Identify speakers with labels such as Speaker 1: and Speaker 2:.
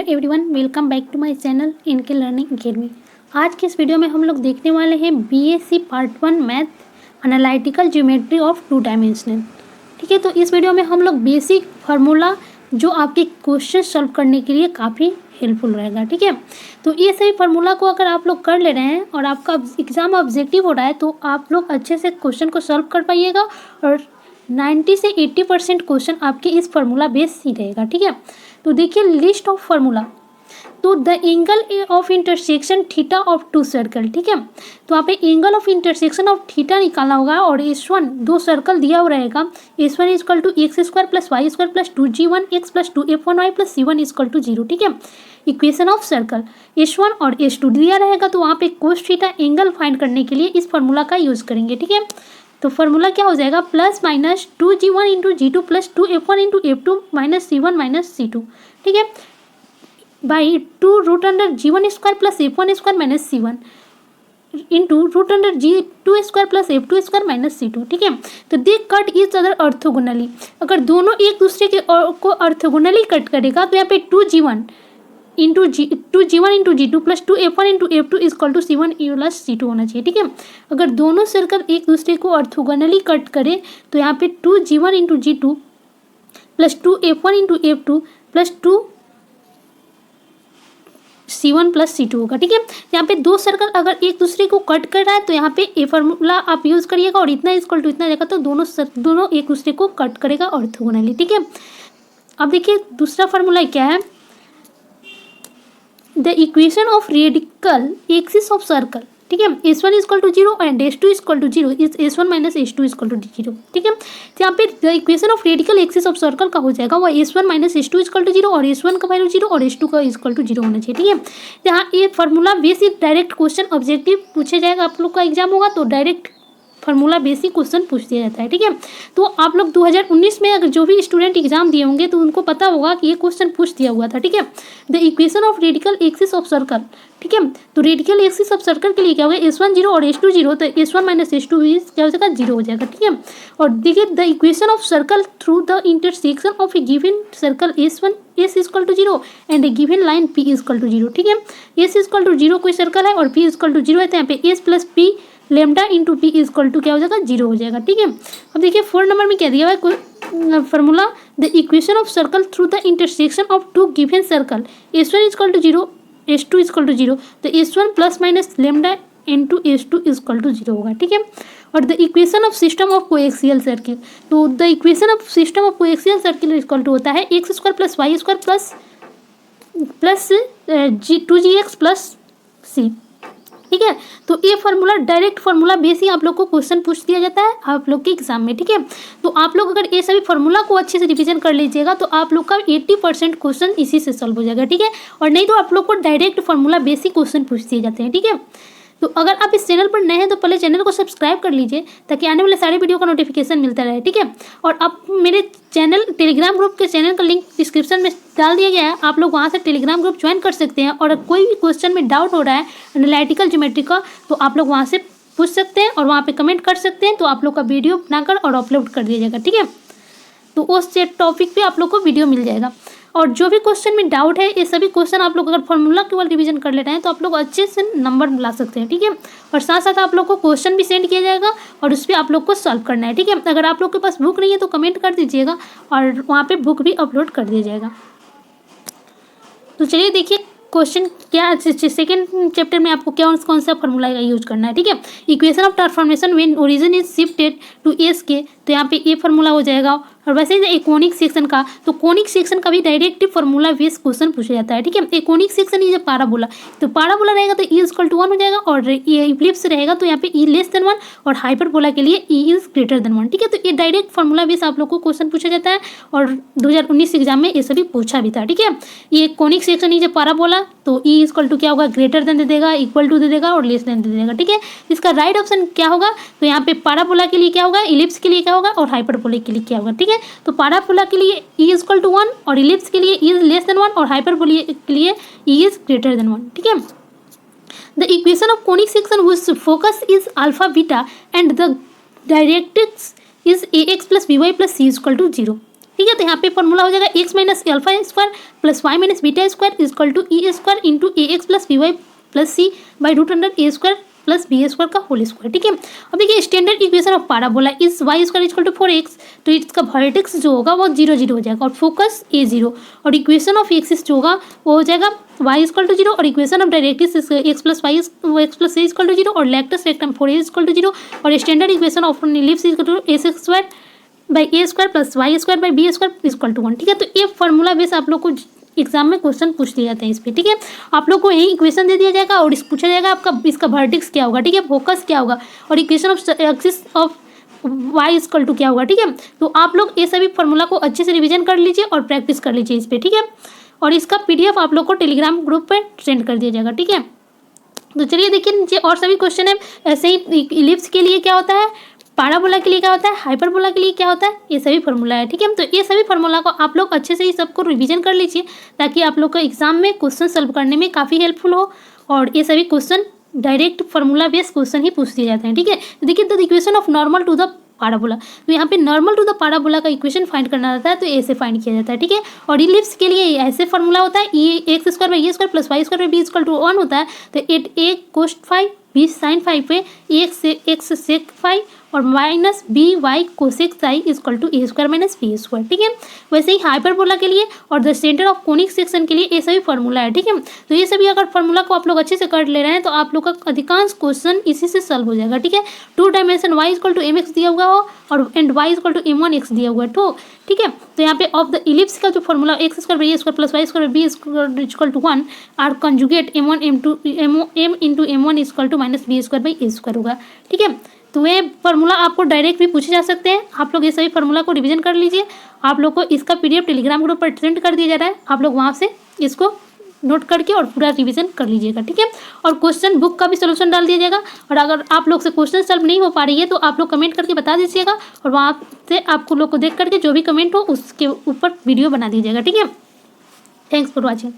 Speaker 1: Hello everyone, welcome back to my channel इनके learning academy. आज के इस वीडियो में हम लोग देखने वाले हैं BSc part 1 math analytical geometry of 2 dimensional. ठीक है, तो इस वीडियो में हम लोग बेसिक फार्मूला जो आपके क्वेश्चन सॉल्व करने के लिए काफ़ी हेल्पफुल रहेगा। ठीक है, तो ये सही फार्मूला को अगर आप लोग कर ले रहे हैं और आपका एग्ज़ाम ऑब्जेक्टिव हो रहा है तो आप लोग अच्छे से क्वेश्चन को सॉल्व कर पाइएगा और 90 से 80% क्वेश्चन आपके इस फार्मूला बेस ही रहेगा। ठीक है, तो देखिए लिस्ट ऑफ फार्मूला। तो the angle of intersection theta of 2 circle. ठीक है, तो आप angle of intersection of theta निकालना होगा और S1 2 सर्कल दिया हुआ रहेगा। S1 is equal to x square plus Y square plus 2g1x plus 2f1y plus c1 equal to 0। ठीक है, इक्वेशन ऑफ सर्कल S1 और S2 दिया रहेगा, तो वहाँ पे कोस थीटा एंगल फाइंड करने के लिए इस फार्मूला का यूज़ करेंगे। ठीक है, तो फार्मूला क्या हो जाएगा, plus minus 2g1 into G2 plus 2f1 into f two minus c1 minus c2। ठीक है, by 2 root under g1 square plus f1 square minus c1 into root under g2 square plus f2 square minus c2। ठीक है, तो they cut each other orthogonally. अगर दोनों एक दूसरे के को ऑर्थोगोनली कट करेगा तो यहाँ पे 2g1 into G one into G2 plus 2f1 into F two equal to c1 plus c2 होना चाहिए। ठीक है, अगर दोनों सर्कल एक दूसरे को ऑर्थोगोनली कट करे तो यहाँ पे 2g1 into G2 plus 2f1 into F2 plus 2 c1 plus c2 होगा। ठीक है, यहाँ पे दो सर्कल अगर एक दूसरे को कट कर रहा है तो यहाँ पे ए फार्मूला आप यूज़ करिएगा और इतना इजकल टू इतना रहेगा, तो दोनों एक दूसरे को कट करेगा ऑर्थोगोनली। ठीक है, अब देखिए दूसरा फार्मूला क्या है, the equation of radical axis of circle. ठीक है, S1 is equal to 0 and S2 is equal to 0 is S1 minus S2 is equal to 0। ठीक है, तो यहाँ पे the equation of radical axis of circle का हो जाएगा वो S1 minus S2 is equal to 0 और S1 का वैल्यू 0 और S2 का इजकल टू 0 होना चाहिए। ठीक है, यहाँ ये formula basic direct question objective पूछे जाएगा, आप लोग का एग्जाम होगा तो डायरेक्ट फार्मूला बेसिक क्वेश्चन पूछ दिया जाता है। ठीक है, तो आप लोग 2019 में अगर जो भी स्टूडेंट एग्जाम दिए होंगे तो उनको पता होगा कि ये क्वेश्चन पूछ दिया हुआ था। ठीक है, the equation of radical axis of circle. ठीक है, तो रेडिकल एक्सिस ऑफ सर्कल के लिए क्या होगा, S1 0 और S2 0, तो S1 माइनस S2 क्या हो जाएगा, 0 हो जाएगा। ठीक है, और देखिए the equation of circle through the intersection of a given circle S1 S equal to 0 and a given line P equal to 0। ठीक है, S इजकल टू 0 कोई सर्कल है और P इजकल टू 0 है, तो यहाँ पे S plus P lambda into P equal to क्या हो जाएगा, 0 हो जाएगा। ठीक है, अब देखिए 4 नंबर में क्या दिया हुआ है कोई formula, the equation of circle through the intersection of 2 given circle S1 is equal to 0 S2 is equal to 0, तो S1 plus minus lambda into S2 is equal to 0 होगा। ठीक है, और the equation of system of coaxial circle, तो the equation of system of coaxial circle is equal to होता है X square plus Y square plus 2gx plus C. ठीक है, तो ये फार्मूला डायरेक्ट फार्मूला बेस ही आप लोग को क्वेश्चन पूछ दिया जाता है आप लोग के एग्जाम में। ठीक है, तो आप लोग अगर ये सभी फार्मूला को अच्छे से रिवीजन कर लीजिएगा तो आप लोग का 80% क्वेश्चन इसी से सॉल्व हो जाएगा। ठीक है, और नहीं तो आप लोग को डायरेक्ट फार्मूला बेस ही क्वेश्चन पूछ दिए जाते हैं। ठीक है, तो अगर आप इस चैनल पर नए हैं तो पहले चैनल को सब्सक्राइब कर लीजिए ताकि आने वाले सारे वीडियो का नोटिफिकेशन मिलता रहे। ठीक है, और आप मेरे चैनल टेलीग्राम ग्रुप के चैनल का लिंक डिस्क्रिप्शन में डाल दिया गया है, आप लोग वहाँ से टेलीग्राम ग्रुप ज्वाइन कर सकते हैं और कोई भी क्वेश्चन में डाउट हो रहा है एनालिटिकल ज्योमेट्री का तो आप लोग वहाँ से पूछ सकते हैं और वहाँ पे कमेंट कर सकते हैं, तो आप लोग का वीडियो बनाकर और अपलोड कर दिया जाएगा। ठीक है, तो उस टॉपिक पे आप लोग को वीडियो मिल जाएगा और जो भी क्वेश्चन में डाउट है ये सभी क्वेश्चन आप लोग अगर फार्मूला केवल रिवीजन कर ले रहे हैं तो आप लोग अच्छे से नंबर ला सकते हैं। ठीक है, और साथ साथ आप लोग को क्वेश्चन भी सेंड किया जाएगा और उस पर आप लोग को सॉल्व करना है। ठीक है, अगर आप लोग के पास बुक नहीं है तो कमेंट कर दीजिएगा और वहाँ पे बुक भी अपलोड कर दिया जाएगा। तो चलिए देखिए क्वेश्चन क्या सेकेंड चैप्टर में आपको क्या कौन सा फार्मूला का यूज करना है। ठीक है, equation of transformation when origin is shifted to S K, तो यहाँ पे ये फार्मूला हो जाएगा। और वैसे ही कोनिक सेक्शन का, तो कोनिक सेक्शन का भी डायरेक्ट फार्मूला बेस क्वेश्चन पूछा जाता है। ठीक है, कोनिक सेक्शन इज पाराबोला, तो पाराबोला रहेगा तो ई इजकल टू 1 हो जाएगा और ये इक्लिप्स रहेगा तो यहाँ पे ई लेस देन 1 और हाइपरबोला के लिए ई इज ग्रेटर देन 1। ठीक है, तो ये डायरेक्ट फार्मूला बेस आप लोग को क्वेश्चन पूछा जाता है और 2019 एग्जाम में ये सभी पूछा भी था। ठीक है, ये कोनिक सेक्शन इज पाराबोला, तो ई इजकल टू क्या होगा, ग्रेटर देन दे देगा, इक्वल टू दे देगा और लेस देन दे देगा। ठीक है, इसका राइट ऑप्शन क्या होगा, तो यहाँ पे पाराबोला के लिए क्या होगा, इलिप्स के लिए क्या होगा और हाइपरबोला के लिए क्या होगा। ठीक है, तो पाराबोला के लिए ई इजकल टू 1 और इलिप्स के लिए ई इज लेस देन 1 और हाइपरबोला के लिए ई इज ग्रेटर देन 1। ठीक है, the equation of conic section which focus is alpha beta and the directrix is ax plus by plus c equal to 0। ठीक है। तो यहाँ पे फॉर्मूला हो जाएगा x minus alpha square plus y minus beta square equal to e square into a x plus b y plus c by root under a square plus b square का whole square. ठीक है। अब देखिए standard equation of parabola is y square equal to 4x, तो इसका vertex जो होगा वो 0 0 हो जाएगा और फोकस A0, और इक्वेशन ऑफ एक्सिस जो होगा वो हो जाएगा y इजकल टू 0, और equation of directrix x plus y x plus a equal to 0 और latus rectum 4a equal to 0, और standard equation of ellipse equal to a square by a square plus Y square by b square equal to 1। ठीक है। तो ये formula base आप लोग को exam में क्वेश्चन पूछ दिए जाते हैं इस पर। ठीक है। आप लोग को यही इक्वेशन दे दिया जाएगा और पूछा जाएगा आपका इसका वर्टेक्स क्या होगा, ठीक है, फोकस क्या होगा, और equation of axis of y equal to क्या होगा। ठीक है। तो आप लोग ये सभी फॉर्मूला को अच्छे से रिवीजन कर लीजिए और प्रैक्टिस कर लीजिए इस पर। ठीक है। और इसका PDF आप लोग को टेलीग्राम ग्रुप पर सेंड कर दिया जाएगा। ठीक है। तो चलिए देखिए नीचे और सभी क्वेश्चन है। ऐसे ही इलिप्स के लिए क्या होता है, पाराबोला के लिए क्या होता है, हाइपरबोला के लिए क्या होता है, ये सभी फार्मूला है। ठीक है। तो ये सभी फार्मूला को आप लोग अच्छे से ही सबको रिवीजन कर लीजिए ताकि आप लोग को एग्जाम में क्वेश्चन सॉल्व करने में काफ़ी हेल्पफुल हो, और ये सभी question direct formula based question ही पूछ दिए जाते हैं। ठीक है। तो देखिए the equation of normal to the parabola, तो यहाँ पे नॉर्मल टू द पाराबोला का इक्वेशन फाइंड करना रहता है, तो ऐसे फाइंड किया जाता है। ठीक है। और इलिप्स के लिए ऐसे फार्मूला होता है ये x square by a square plus Y square by b equal to 1 होता है। तो at a cos 5 b sine 5 पे एक्स सेक 5 और minus b y cosec psi equal to a square minus b square. ठीक है। वैसे ही hyperbola के लिए और the centre of conic section के लिए ये सभी फार्मूला है। ठीक है। तो ये सभी अगर फार्मूला को आप लोग अच्छे से कर ले रहे हैं तो आप लोग का अधिकांश क्वेश्चन इसी से सॉल्व हो जाएगा। ठीक है। 2 dimension y equal to m x दिया हुआ हो और and y equal to M1 x दिया हुआ है। तो ठीक है। तो यहाँ पे ऑफ द इलिप्स का जो फार्मूला x square by a square plus Y square b square equal to 1 are conjugate M1 M into M1 equal to minus b square by a square होगा। ठीक है। तो ये फार्मूला आपको डायरेक्ट भी पूछे जा सकते हैं। आप लोग ये सभी फार्मूला को रिवीजन कर लीजिए। आप लोग को इसका PDF टेलीग्राम ग्रुप पर सेंड कर दिया जा रहा है, आप लोग वहाँ से इसको नोट करके और पूरा रिवीजन कर लीजिएगा। ठीक है। और क्वेश्चन बुक का भी सोल्यूशन डाल दिया जाएगा, और अगर आप लोग से क्वेश्चन सॉल्व नहीं हो पा रही है तो आप लोग कमेंट करके बता दीजिएगा, और वहाँ से आपको लोग को देख करके जो भी कमेंट हो उसके ऊपर वीडियो बना दीजिएगा। ठीक है। Thanks for watching.